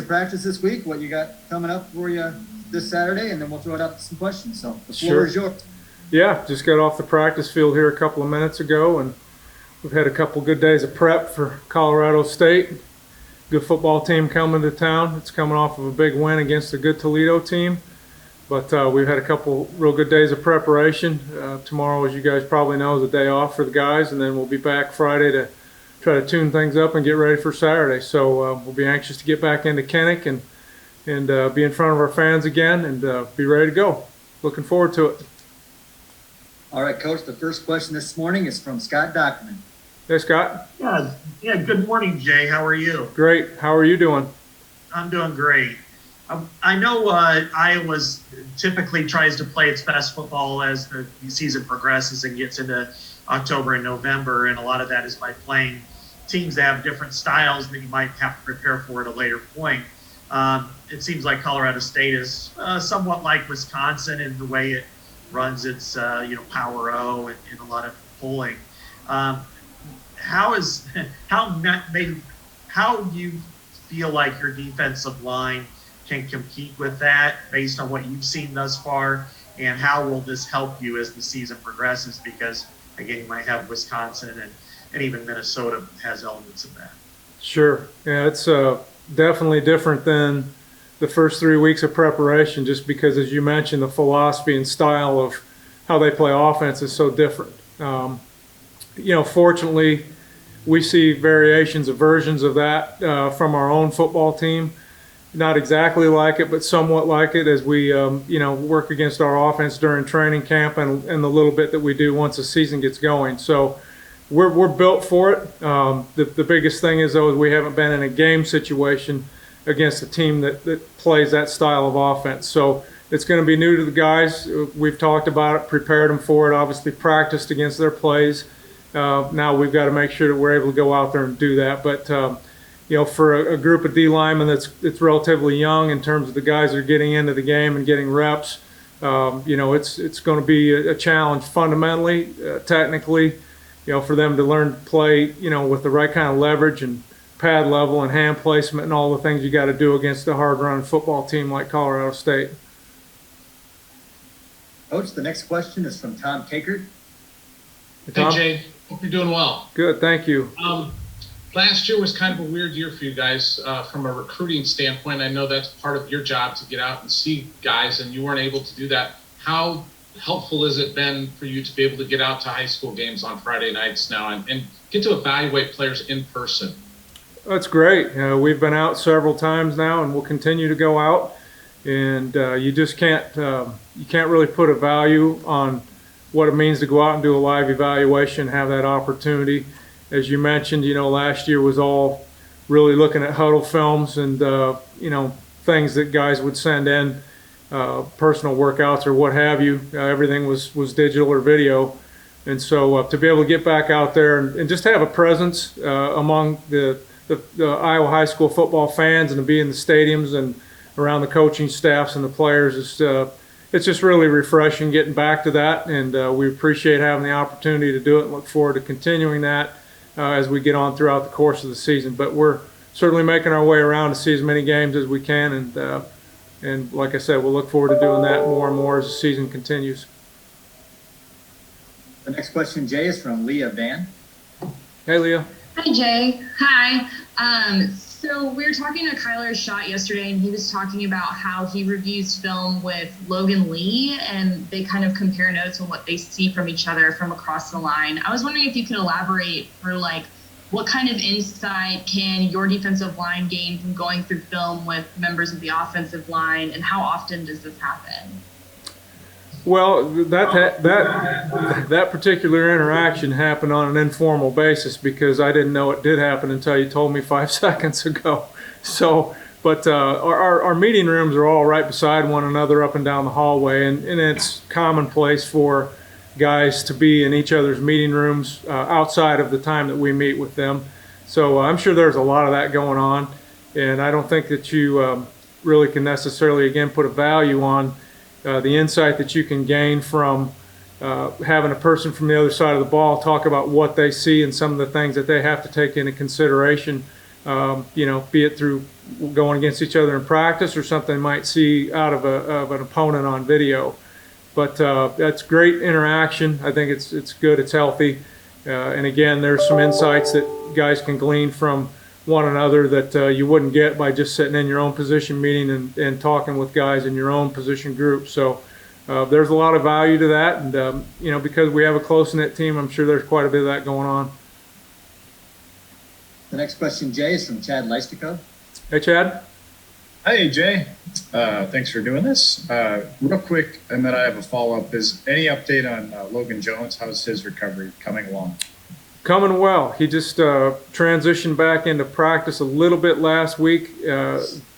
of practice this week, what you got coming up for you this Saturday, and then we'll throw it out to some questions. So the floor is yours. Yeah, just got off the practice field here a couple of minutes ago, and we've had a couple good days of prep for Colorado State. Good football team coming to town. It's coming off of a big win against a good Toledo team. But we've had a couple real good days of preparation. Tomorrow, as you guys probably know, is a day off for the guys, and then we'll be back Friday to try to tune things up and get ready for Saturday. So we'll be anxious to get back into Kenneck and be in front of our fans again and be ready to go. Looking forward to it. All right, Coach, the first question this morning is from Scott Dockman. Hey, Scott. Yeah. Good morning, Jay. How are you? Great. How are you doing? I'm doing great. I know Iowa typically tries to play its best football as the season progresses and gets into October and November, and a lot of that is by playing teams that have different styles that you might have to prepare for at a later point. It seems like Colorado State is somewhat like Wisconsin in the way it runs its Power O and a lot of pulling. How do you feel like your defensive line can compete with that based on what you've seen thus far, and how will this help you as the season progresses? Because again, you might have Wisconsin and even Minnesota has elements of that. Sure. Yeah, it's definitely different than the first 3 weeks of preparation, just because, as you mentioned, the philosophy and style of how they play offense is so different. Fortunately, we see variations of versions of that from our own football team. Not exactly like it, but somewhat like it as we, work against our offense during training camp and the little bit that we do once the season gets going. So we're built for it. The biggest thing is, though, is we haven't been in a game situation against a team that plays that style of offense. So it's going to be new to the guys. We've talked about it, prepared them for it, obviously practiced against their plays. Now we've got to make sure that we're able to go out there and do that. But for a group of D linemen that's relatively young in terms of the guys that are getting into the game and getting reps, it's going to be a challenge fundamentally, technically, for them to learn to play, with the right kind of leverage and pad level and hand placement and all the things you got to do against a hard-run football team like Colorado State. Coach, the next question is from Tom Kakert. Hey, Jay. Hope you're doing well. Good, thank you. Last year was kind of a weird year for you guys from a recruiting standpoint. I know that's part of your job to get out and see guys, and you weren't able to do that. How helpful has it been for you to be able to get out to high school games on Friday nights now and get to evaluate players in person? That's great. We've been out several times now, and we'll continue to go out. And you just can't really put a value on what it means to go out and do a live evaluation, have that opportunity. As you mentioned, last year was all really looking at huddle films and, things that guys would send in, personal workouts or what have you. Everything was digital or video. And so to be able to get back out there and just have a presence among the Iowa high school football fans and to be in the stadiums and around the coaching staffs and the players, it's just really refreshing getting back to that. And we appreciate having the opportunity to do it and look forward to continuing that as we get on throughout the course of the season. But we're certainly making our way around to see as many games as we can. And like I said, we'll look forward to doing that more and more as the season continues. The next question, Jay, is from Leah Van. Hey, Leah. Hi, Jay. Hi. So we were talking to Kyler Schott yesterday, and he was talking about how he reviews film with Logan Lee, and they kind of compare notes on what they see from each other from across the line. I was wondering if you could elaborate for what kind of insight can your defensive line gain from going through film with members of the offensive line, and how often does this happen? Well, that particular interaction happened on an informal basis because I didn't know it did happen until you told me 5 seconds ago. So, but our meeting rooms are all right beside one another up and down the hallway, and it's commonplace for guys to be in each other's meeting rooms outside of the time that we meet with them. So I'm sure there's a lot of that going on, and I don't think that you really can necessarily, again, put a value on the insight that you can gain from having a person from the other side of the ball talk about what they see and some of the things that they have to take into consideration be it through going against each other in practice or something they might see out of an opponent on video. But that's great interaction. I think it's good, it's healthy. And again, there's some insights that guys can glean from one another that you wouldn't get by just sitting in your own position meeting and talking with guys in your own position group. So there's a lot of value to that. And, because we have a close-knit team, I'm sure there's quite a bit of that going on. The next question, Jay, is from Chad Leistico. Hey, Chad. Hey, Jay. Thanks for doing this. Real quick, and then I have a follow-up. Is any update on Logan Jones? How's his recovery coming along? Coming well. He just transitioned back into practice a little bit last week,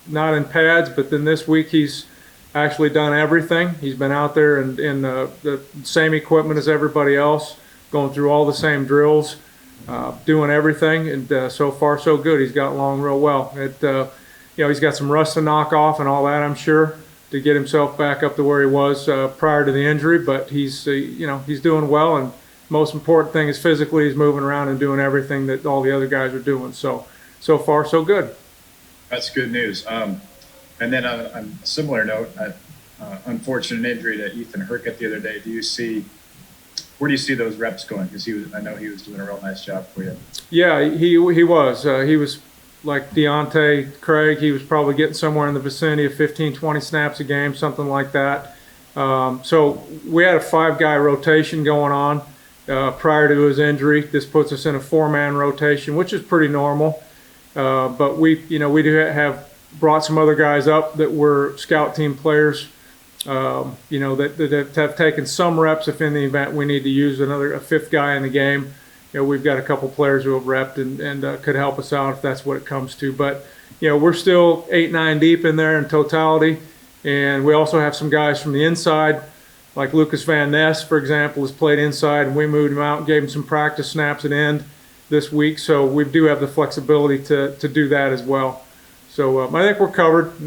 not in pads, but then this week he's actually done everything. He's been out there in the same equipment as everybody else, going through all the same drills, doing everything, and so far so good. He's got along real well. He's got some rust to knock off and all that, I'm sure, to get himself back up to where he was prior to the injury, but he's doing well, and most important thing is physically he's moving around and doing everything that all the other guys are doing. So far so good. That's good news. And then on a similar note, unfortunate injury to Ethan Herkett the other day. Where do you see those reps going? Because I know he was doing a real nice job for you. Yeah, he was. He was like Deontay Craig. He was probably getting somewhere in the vicinity of 15, 20 snaps a game, something like that. So we had a 5-guy rotation going on prior to his injury. This puts us in a 4-man rotation, which is pretty normal. But we do have brought some other guys up that were scout team players, that have taken some reps if in the event we need to use a 5th guy in the game. We've got a couple players who have repped and could help us out if that's what it comes to. But, we're still 8-9 deep in there in totality. And we also have some guys from the inside, like Lucas Van Ness, for example, has played inside, and we moved him out and gave him some practice snaps at end this week. So we do have the flexibility to do that as well. So I think we're covered.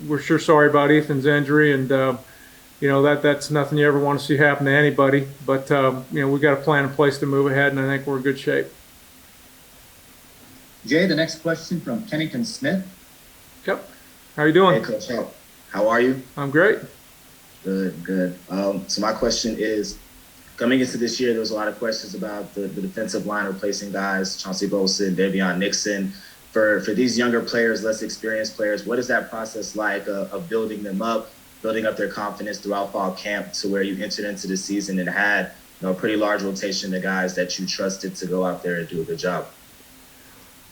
We're sure sorry about Ethan's injury, and that's nothing you ever want to see happen to anybody. But we've got a plan in place to move ahead, and I think we're in good shape. Jay, the next question from Kennington Smith. Yep. How are you doing? Hey, Coach. How are you? I'm great. Good. So my question is, coming into this year, there was a lot of questions about the defensive line replacing guys, Chauncey Bolson, Davion Nixon. For these younger players, less experienced players, what is that process like of building them up, building up their confidence throughout fall camp to where you entered into the season and had a pretty large rotation of guys that you trusted to go out there and do a good job?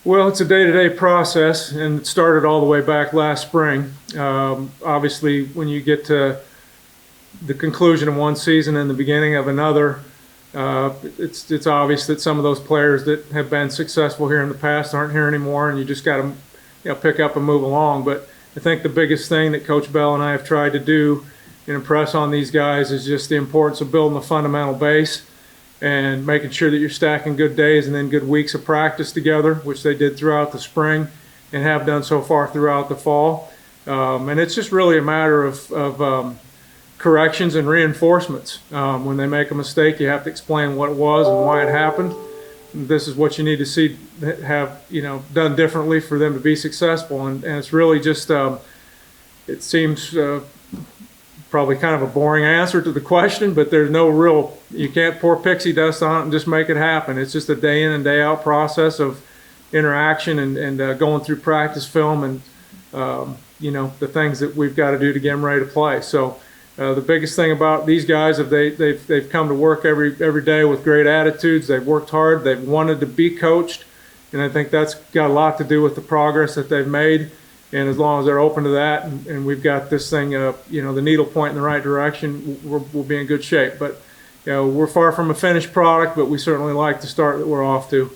Well, it's a day-to-day process, and it started all the way back last spring. Obviously, when you get to the conclusion of one season and the beginning of another, it's obvious that some of those players that have been successful here in the past aren't here anymore, and you just got to pick up and move along. But I think the biggest thing that Coach Bell and I have tried to do and impress on these guys is just the importance of building a fundamental base and making sure that you're stacking good days and then good weeks of practice together, which they did throughout the spring and have done so far throughout the fall. And it's just really a matter of corrections and reinforcements. When they make a mistake, you have to explain what it was and why it happened. This is what you need to see have done differently for them to be successful. And it's really just it seems probably kind of a boring answer to the question, but there's no real, you can't pour pixie dust on it and just make it happen. It's just a day in and day out process of interaction and going through practice film and the things that we've got to do to get them ready to play. So the biggest thing about these guys is they've come to work every day with great attitudes. They've worked hard. They've wanted to be coached, and I think that's got a lot to do with the progress that they've made. And as long as they're open to that, and we've got this thing, the needle point in the right direction, we'll be in good shape. But we're far from a finished product, but we certainly like the start that we're off to.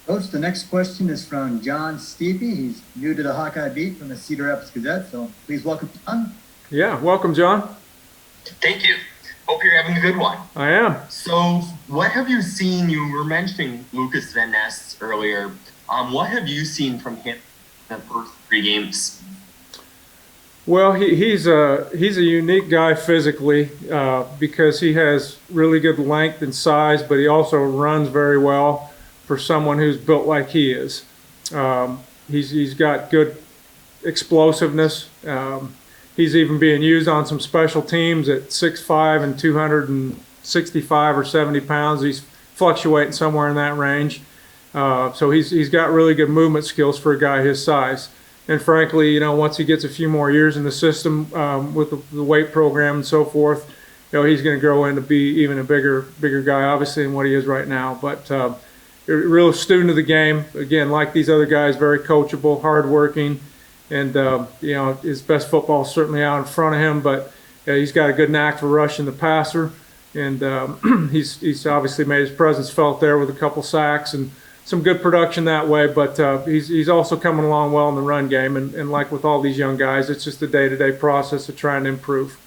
Coach, the next question is from John Steepy. He's new to the Hawkeye beat from the Cedar Rapids Gazette, so please welcome John. Yeah, welcome, John. Thank you. Hope you're having a good one. I am. So what have you seen? You were mentioning Lucas Van Ness earlier. What have you seen from him in the first 3 games? Well, he's a unique guy physically because he has really good length and size, but he also runs very well for someone who's built like he is. He's got good explosiveness. He's even being used on some special teams at 6'5" and 265 or 70 pounds. He's fluctuating somewhere in that range. So he's got really good movement skills for a guy his size. And frankly, once he gets a few more years in the system with the weight program and so forth, he's going to grow into be even a bigger guy, obviously, than what he is right now. But a real student of the game. Again, like these other guys, very coachable, hardworking, and his best football is certainly out in front of him. But he's got a good knack for rushing the passer, and he's obviously made his presence felt there with a couple sacks and some good production that way. But he's also coming along well in the run game, and like with all these young guys, it's just a day-to-day process of trying to improve.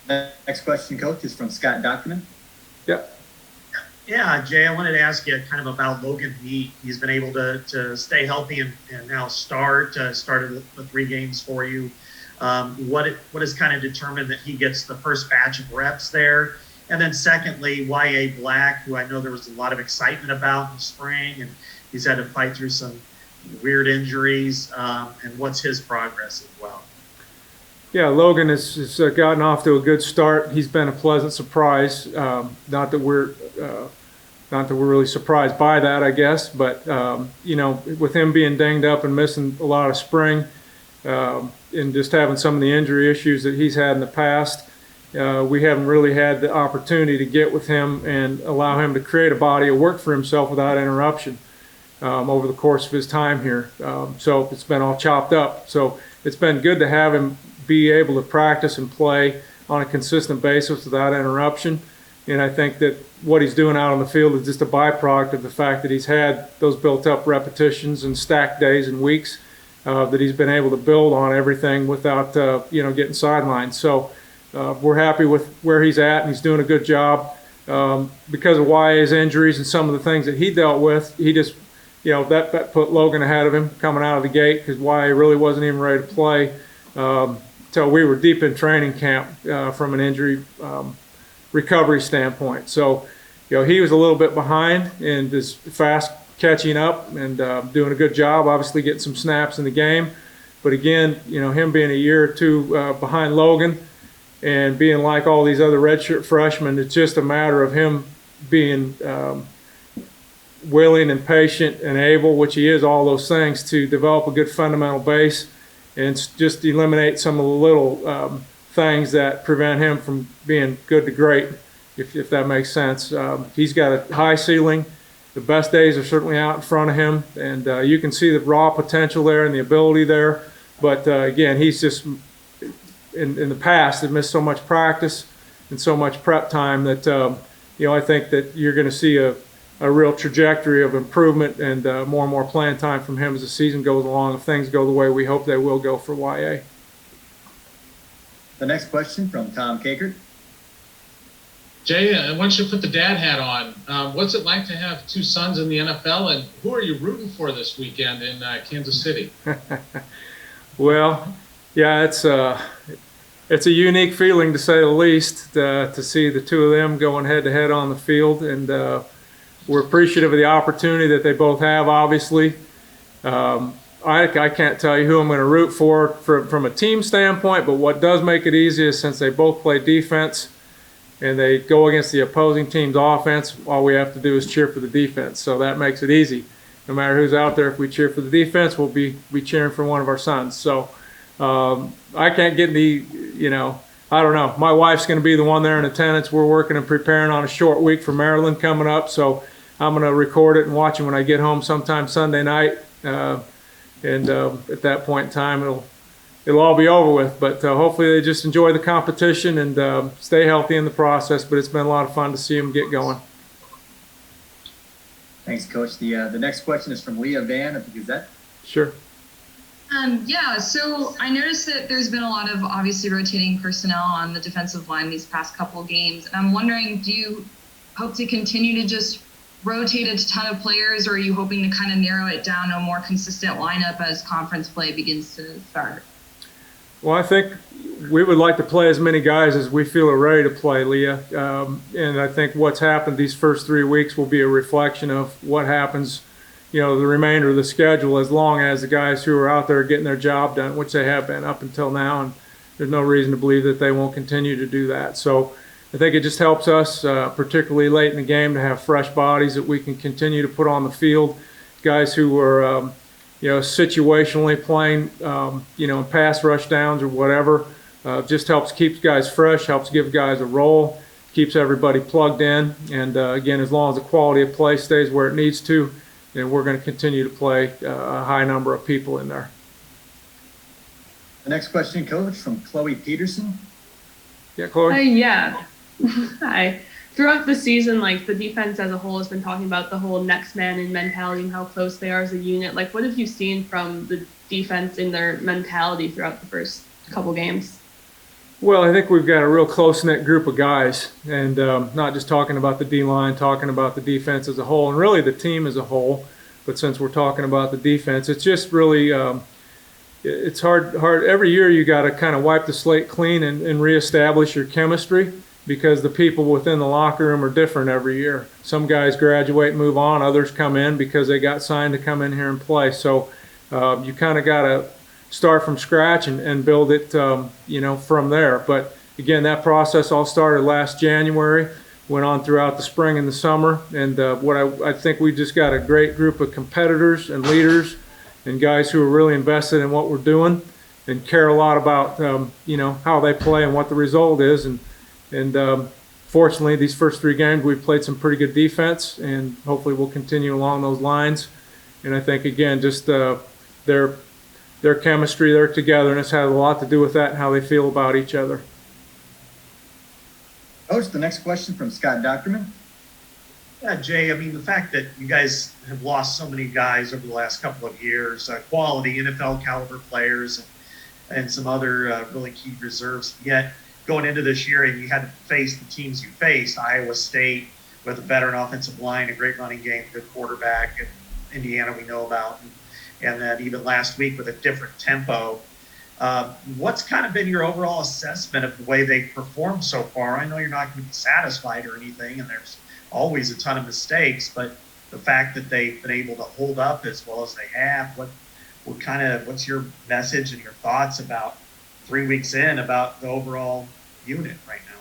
Next question, Coach, is from Scott Document. Yeah. Yeah, Jay, I wanted to ask you kind of about Logan Meat. He's been able to stay healthy and now started the 3 games for you. What has kind of determined that he gets the first batch of reps there? And then secondly, Y.A. Black, who I know there was a lot of excitement about in the spring, and he's had to fight through some weird injuries. And what's his progress as well? Yeah, Logan has gotten off to a good start. He's been a pleasant surprise. Not that we're really surprised by that, I guess. But with him being dinged up and missing a lot of spring, and just having some of the injury issues that he's had in the past, we haven't really had the opportunity to get with him and allow him to create a body of work for himself without interruption over the course of his time here. So it's been all chopped up. So it's been good to have him be able to practice and play on a consistent basis without interruption. And I think that what he's doing out on the field is just a byproduct of the fact that he's had those built-up repetitions and stacked days and weeks that he's been able to build on everything without getting sidelined. So we're happy with where he's at, and he's doing a good job. Because of YA's injuries and some of the things that he dealt with, he just that put Logan ahead of him coming out of the gate, because YA really wasn't even ready to play until we were deep in training camp from an injury recovery standpoint. So he was a little bit behind and is fast catching up and doing a good job, obviously getting some snaps in the game. But again, him being a year or two behind Logan and being like all these other redshirt freshmen, it's just a matter of him being willing and patient and able, which he is, all those things, to develop a good fundamental base and just eliminate some of the little things that prevent him from being good to great, if that makes sense. He's got a high ceiling. The best days are certainly out in front of him, and you can see the raw potential there and the ability there. But again, he's just, in the past, had missed so much practice and so much prep time that I think that you're going to see a real trajectory of improvement and more playing time from him as the season goes along, if things go the way we hope they will go for YA. The next question from Tom Kakert. Jay, I want you to put the dad hat on. What's it like to have 2 sons in the NFL, and who are you rooting for this weekend in Kansas City? Well, yeah, it's a unique feeling, to say the least, to see the 2 of them going head-to-head on the field, and we're appreciative of the opportunity that they both have, obviously. I can't tell you who I'm going to root for from a team standpoint, but what does make it easy is, since they both play defense and they go against the opposing team's offense, all we have to do is cheer for the defense. So that makes it easy. No matter who's out there, if we cheer for the defense, we'll be cheering for one of our sons. So I can't get the, I don't know. My wife's going to be the one there in attendance. We're working and preparing on a short week for Maryland coming up, so I'm going to record it and watch it when I get home sometime Sunday night. And at that point in time, it'll all be over with. But hopefully they just enjoy the competition and stay healthy in the process. But it's been a lot of fun to see them get going. Thanks, Coach. The next question is from Leah Van at the Gazette. Sure. So I noticed that there's been a lot of obviously rotating personnel on the defensive line these past couple of games. And I'm wondering, do you hope to continue to just rotate a ton of players, or are you hoping to kind of narrow it down to a more consistent lineup as conference play begins to start? Well, I think we would like to play as many guys as we feel are ready to play, Leah. And I think what's happened these first 3 weeks will be a reflection of what happens, the remainder of the schedule, as long as the guys who are out there getting their job done, which they have been up until now, and there's no reason to believe that they won't continue to do that. So I think it just helps us, particularly late in the game, to have fresh bodies that we can continue to put on the field, guys who are situationally playing, in pass rush downs or whatever. Just helps keep guys fresh, helps give guys a role, keeps everybody plugged in. And again, as long as the quality of play stays where it needs to, then we're going to continue to play a high number of people in there. The next question, Coach, from Chloe Peterson. Yeah, Chloe? Yeah. Hi. Throughout the season, the defense as a whole has been talking about the whole next man in mentality and how close they are as a unit. What have you seen from the defense in their mentality throughout the first couple games? Well, I think we've got a real close-knit group of guys, and not just talking about the D-line, talking about the defense as a whole, and really the team as a whole. But since we're talking about the defense, it's just really it's hard. Every year you got to kind of wipe the slate clean and reestablish your chemistry, because the people within the locker room are different every year. Some guys graduate and move on. Others come in because they got signed to come in here and play. So you kind of got to start from scratch and build it, from there. But again, that process all started last January, went on throughout the spring and the summer. And I think we just got a great group of competitors and leaders and guys who are really invested in what we're doing and care a lot about, how they play and what the result is. And fortunately, these first 3 games, we've played some pretty good defense, and hopefully we'll continue along those lines. And I think, again, just their chemistry, their togetherness has a lot to do with that and how they feel about each other. Coach, the next question from Scott Docterman. Yeah, Jay, the fact that you guys have lost so many guys over the last couple of years, quality NFL caliber players and some other really key reserves, yet going into this year and you had to face the teams you faced, Iowa State with a veteran offensive line, a great running game, good quarterback, and Indiana we know about, and then even last week with a different tempo. What's kind of been your overall assessment of the way they've performed so far? I know you're not going to be satisfied or anything, and there's always a ton of mistakes, but the fact that they've been able to hold up as well as they have, what's your message and your thoughts about 3 weeks in about the overall unit right now?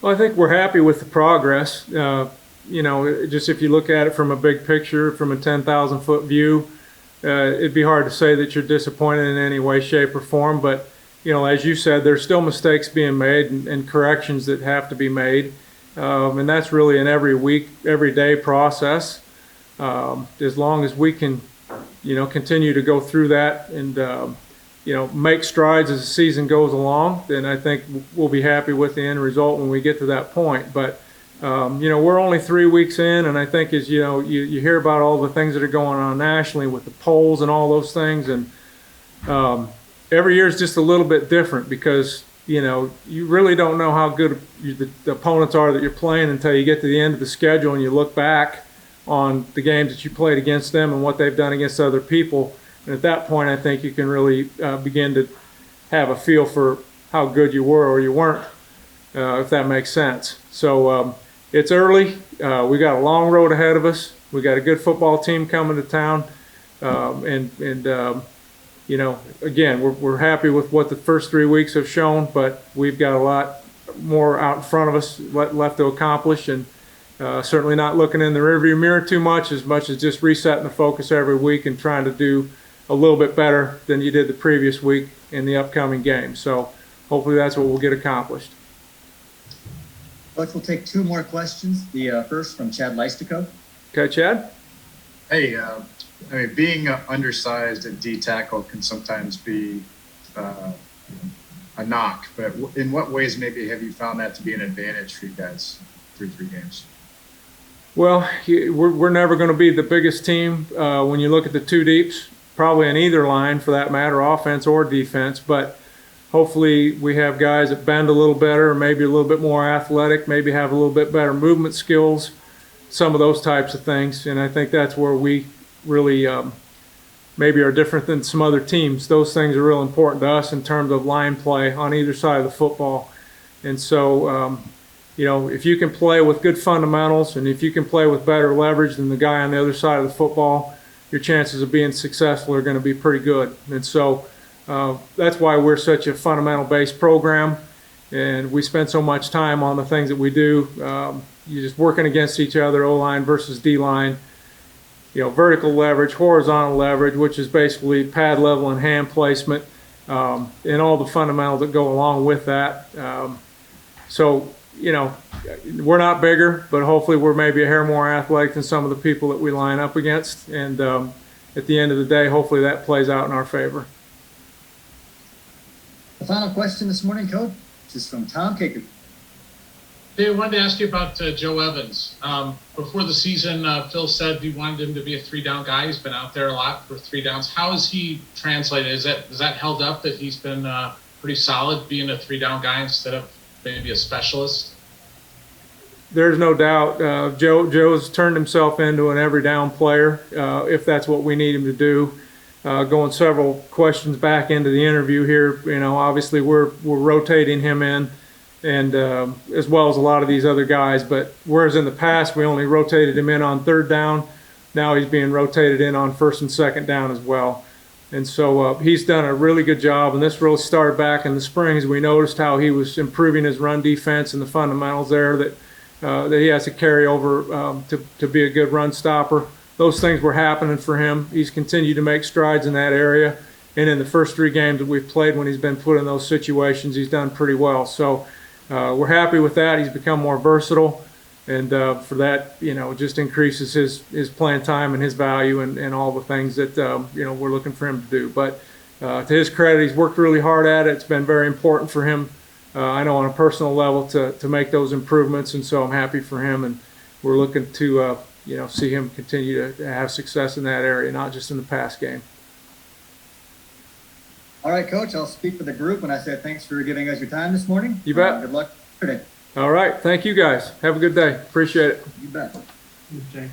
Well, I think we're happy with the progress. Just if you look at it from a big picture, from a 10,000-foot view, it'd be hard to say that you're disappointed in any way, shape, or form. But, as you said, there's still mistakes being made and corrections that have to be made. And that's really an every day process. As long as we can, continue to go through that and, make strides as the season goes along, then I think we'll be happy with the end result when we get to that point. But, we're only 3 weeks in, and I think as, you hear about all the things that are going on nationally with the polls and all those things, and every year is just a little bit different because, you really don't know how good the opponents are that you're playing until you get to the end of the schedule and you look back on the games that you played against them and what they've done against other people. And at that point, I think you can really begin to have a feel for how good you were or you weren't, if that makes sense. So it's early. We got a long road ahead of us. We got a good football team coming to town. Again, we're happy with what the first 3 weeks have shown, but we've got a lot more out in front of us left to accomplish, and certainly not looking in the rearview mirror too much as just resetting the focus every week and trying to do a little bit better than you did the previous week in the upcoming game. So hopefully that's what we'll get accomplished. Coach, we'll take 2 more questions. The first from Chad Leistico. Okay, Chad? Hey, being undersized at D tackle can sometimes be a knock, but in what ways maybe have you found that to be an advantage for you guys through 3 games? Well, we're never going to be the biggest team when you look at the 2 deeps, probably in either line for that matter, offense or defense, but hopefully we have guys that bend a little better, maybe a little bit more athletic, maybe have a little bit better movement skills, some of those types of things, and I think that's where we really maybe are different than some other teams. Those things are real important to us in terms of line play on either side of the football. And so, if you can play with good fundamentals and if you can play with better leverage than the guy on the other side of the football, your chances of being successful are going to be pretty good. And so that's why we're such a fundamental-based program, and we spend so much time on the things that we do. You're just working against each other, O-line versus D-line. Vertical leverage, horizontal leverage, which is basically pad level and hand placement, and all the fundamentals that go along with that. So, we're not bigger, but hopefully we're maybe a hair more athletic than some of the people that we line up against. And at the end of the day, hopefully that plays out in our favor. The final question this morning, Coach, is from Tom Caker. Dave, I wanted to ask you about Joe Evans. Before the season, Phil said he wanted him to be a 3-down guy. He's been out there a lot for 3 downs. How has he translated? Is that held up, that he's been pretty solid being a 3-down guy instead of maybe a specialist? There's no doubt. Joe's turned himself into an every down player, if that's what we need him to do. Going several questions back into the interview here, obviously we're rotating him in, and as well as a lot of these other guys. But whereas in the past we only rotated him in on 3rd down, now he's being rotated in on 1st and 2nd down as well. And so he's done a really good job, and this really started back in the spring as we noticed how he was improving his run defense and the fundamentals there that he has to carry over to be a good run stopper. Those things were happening for him. He's continued to make strides in that area, and in the first 3 games that we've played when he's been put in those situations, he's done pretty well. So we're happy with that. He's become more versatile, and for that, it just increases his playing time and his value and all the things that we're looking for him to do. But to his credit, he's worked really hard at it. It's been very important for him, I know on a personal level, to make those improvements, and so I'm happy for him, and we're looking to see him continue to have success in that area, not just in the pass game. All right, Coach, I'll speak for the group when I say thanks for giving us your time this morning. You bet. Good luck today. All right. Thank you, guys. Have a good day. Appreciate it. You bet. Okay.